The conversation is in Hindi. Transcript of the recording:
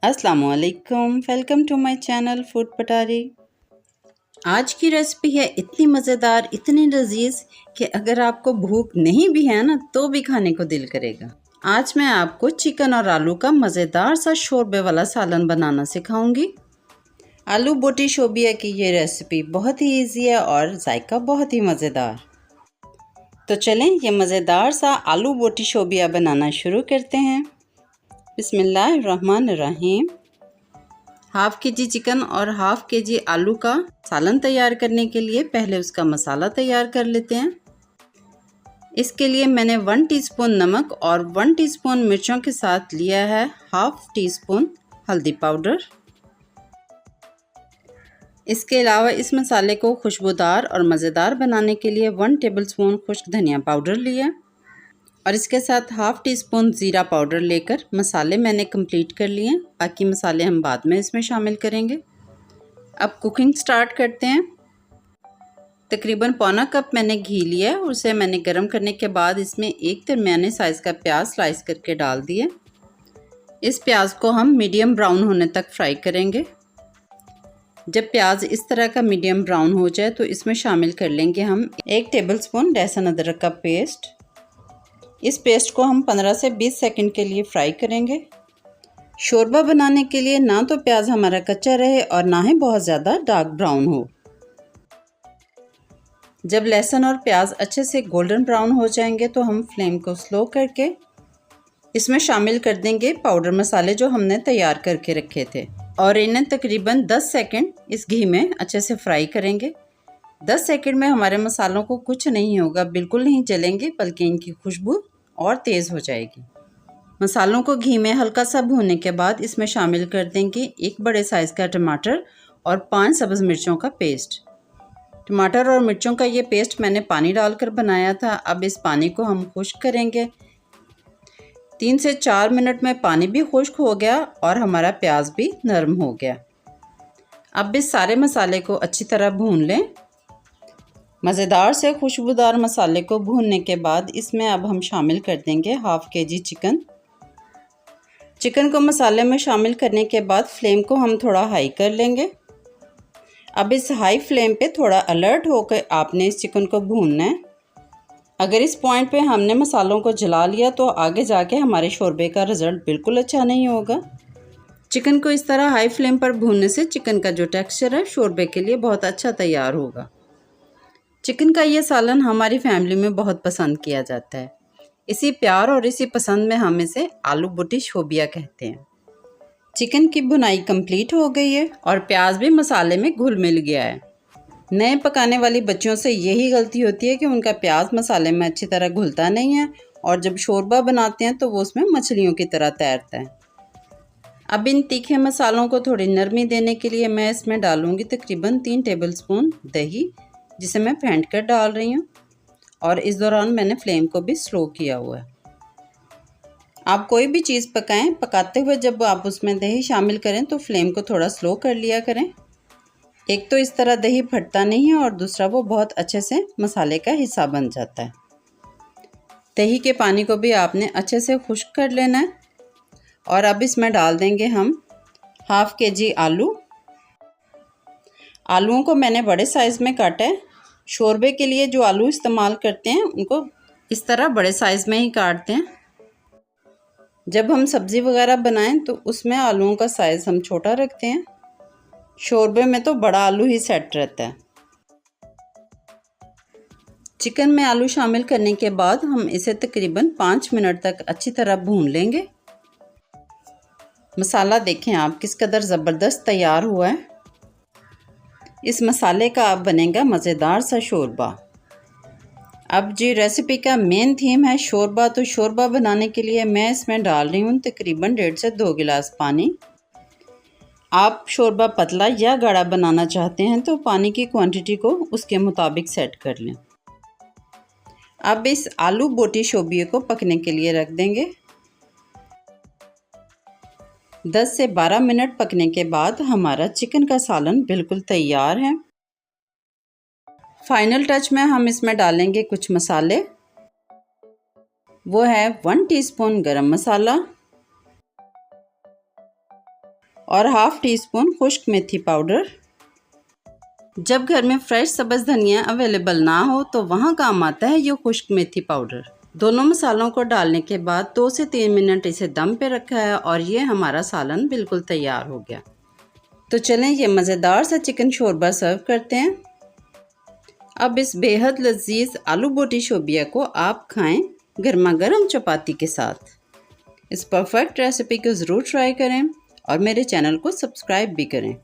अस्सलामुअलैकुम, welcome to my channel food पटारी। आज की रेसिपी है इतनी मज़ेदार, इतनी लजीज कि अगर आपको भूख नहीं भी है ना तो भी खाने को दिल करेगा। आज मैं आपको चिकन और आलू का मज़ेदार सा शोरबे वाला सालन बनाना सिखाऊंगी। आलू बोटी शोबिया की ये रेसिपी बहुत ही ईजी है और जायका बहुत ही मज़ेदार। तो चलें ये मज़ेदार सा आलू बोटी शोबिया बनाना शुरू करते हैं। बिस्मिल्लाहिर्रहमानिर्रहीम। हाफ़ के जी चिकन और हाफ़ के जी आलू का सालन तैयार करने के लिए पहले उसका मसाला तैयार कर लेते हैं। इसके लिए मैंने 1 टीस्पून नमक और 1 टीस्पून मिर्चों के साथ लिया है हाफ़ टीस्पून हल्दी पाउडर। इसके अलावा इस मसाले को खुशबूदार और मज़ेदार बनाने के लिए 1 टेबलस्पून खुश्क धनिया पाउडर लिया और इसके साथ हाफ़ टी स्पून ज़ीरा पाउडर लेकर मसाले मैंने कंप्लीट कर लिए। बाकी मसाले हम बाद में इसमें शामिल करेंगे। अब कुकिंग स्टार्ट करते हैं। तकरीबन पौना कप मैंने घी लिया है, उसे मैंने गर्म करने के बाद इसमें एक दरमियाने साइज़ का प्याज स्लाइस करके डाल दिए। इस प्याज को हम मीडियम ब्राउन होने तक फ्राई करेंगे। जब प्याज इस तरह का मीडियम ब्राउन हो जाए तो इसमें शामिल कर लेंगे हम 1 टेबलस्पून लहसुन अदरक का पेस्ट। इस पेस्ट को हम 15 से 20 सेकंड के लिए फ्राई करेंगे। शोरबा बनाने के लिए ना तो प्याज हमारा कच्चा रहे और ना ही बहुत ज़्यादा डार्क ब्राउन हो। जब लहसुन और प्याज अच्छे से गोल्डन ब्राउन हो जाएंगे तो हम फ्लेम को स्लो करके इसमें शामिल कर देंगे पाउडर मसाले जो हमने तैयार करके रखे थे और इन्हें तकरीबन 10 सेकंड इस घी में अच्छे से फ्राई करेंगे। 10 सेकंड में हमारे मसालों को कुछ नहीं होगा, बिल्कुल नहीं जलेंगे, बल्कि इनकी खुशबू और तेज़ हो जाएगी। मसालों को घी में हल्का सा भूनने के बाद इसमें शामिल कर देंगे 1 बड़े साइज़ का टमाटर और 5 सब्ज़ मिर्चों का पेस्ट। टमाटर और मिर्चों का ये पेस्ट मैंने पानी डालकर बनाया था। अब इस पानी को हम खुश्क करेंगे। 3 से 4 मिनट में पानी भी खुश्क हो गया और हमारा प्याज भी नरम हो गया। अब इस सारे मसाले को अच्छी तरह भून लें। मज़ेदार से खुशबूदार मसाले को भूनने के बाद इसमें अब हम शामिल कर देंगे हाफ़ के जी चिकन। चिकन को मसाले में शामिल करने के बाद फ्लेम को हम थोड़ा हाई कर लेंगे। अब इस हाई फ्लेम पे थोड़ा अलर्ट होकर आपने इस चिकन को भूनना है। अगर इस पॉइंट पे हमने मसालों को जला लिया तो आगे जाके हमारे शोरबे का रिज़ल्ट बिल्कुल अच्छा नहीं होगा। चिकन को इस तरह हाई फ्लेम पर भूनने से चिकन का जो टेक्सचर है शोरबे के लिए बहुत अच्छा तैयार होगा। चिकन का ये सालन हमारी फैमिली में बहुत पसंद किया जाता है। इसी प्यार और इसी पसंद में हम इसे आलू बोटी शोबिया कहते हैं। चिकन की भुनाई कंप्लीट हो गई है और प्याज भी मसाले में घुल मिल गया है। नए पकाने वाली बच्चियों से यही गलती होती है कि उनका प्याज मसाले में अच्छी तरह घुलता नहीं है और जब शोरबा बनाते हैं तो वो उसमें मछलियों की तरह तैरता है। अब इन तीखे मसालों को थोड़ी नरमी देने के लिए मैं इसमें डालूँगी तकरीबन 3 टेबलस्पून दही, जिसे मैं फेंट कर डाल रही हूँ और इस दौरान मैंने फ्लेम को भी स्लो किया हुआ है। आप कोई भी चीज़ पकाएं, पकाते हुए जब आप उसमें दही शामिल करें तो फ्लेम को थोड़ा स्लो कर लिया करें। एक तो इस तरह दही फटता नहीं है और दूसरा वो बहुत अच्छे से मसाले का हिस्सा बन जाता है। दही के पानी को भी आपने अच्छे से खुश्क कर लेना है और अब इसमें डाल देंगे हम हाफ़ के जी आलू। आलूओं को मैंने बड़े साइज़ में काटा है। शोरबे के लिए जो आलू इस्तेमाल करते हैं उनको इस तरह बड़े साइज़ में ही काटते हैं। जब हम सब्ज़ी वगैरह बनाएं तो उसमें आलूओं का साइज़ हम छोटा रखते हैं। शोरबे में तो बड़ा आलू ही सेट रहता है। चिकन में आलू शामिल करने के बाद हम इसे तकरीबन 5 मिनट तक अच्छी तरह भून लेंगे। मसाला देखें आप किस कदर ज़बरदस्त तैयार हुआ है। इस मसाले का अब बनेगा मज़ेदार सा शोरबा। अब जी रेसिपी का मेन थीम है शोरबा, तो शोरबा बनाने के लिए मैं इसमें डाल रही हूँ तकरीबन 1.5 से 2 गिलास पानी। आप शोरबा पतला या गाढ़ा बनाना चाहते हैं तो पानी की क्वांटिटी को उसके मुताबिक सेट कर लें। अब इस आलू बोटी शोरबे को पकने के लिए रख देंगे। 10 से 12 मिनट पकने के बाद हमारा चिकन का सालन बिल्कुल तैयार है। फाइनल टच में हम इसमें डालेंगे कुछ मसाले। वो है 1 टीस्पून गरम मसाला, और हाफ़ टी स्पून खुश्क मेथी पाउडर। जब घर में फ्रेश सब्ज़ धनिया अवेलेबल ना हो तो वहाँ काम आता है ये खुश्क मेथी पाउडर। दोनों मसालों को डालने के बाद 2 से 3 मिनट इसे दम पे रखा है और ये हमारा सालन बिल्कुल तैयार हो गया। तो चलें ये मज़ेदार सा चिकन शोरबा सर्व करते हैं। अब इस बेहद लजीज आलू बोटी शोरबिया को आप खाएं गर्मा गर्म चपाती के साथ। इस परफेक्ट रेसिपी को ज़रूर ट्राई करें और मेरे चैनल को सब्सक्राइब भी करें।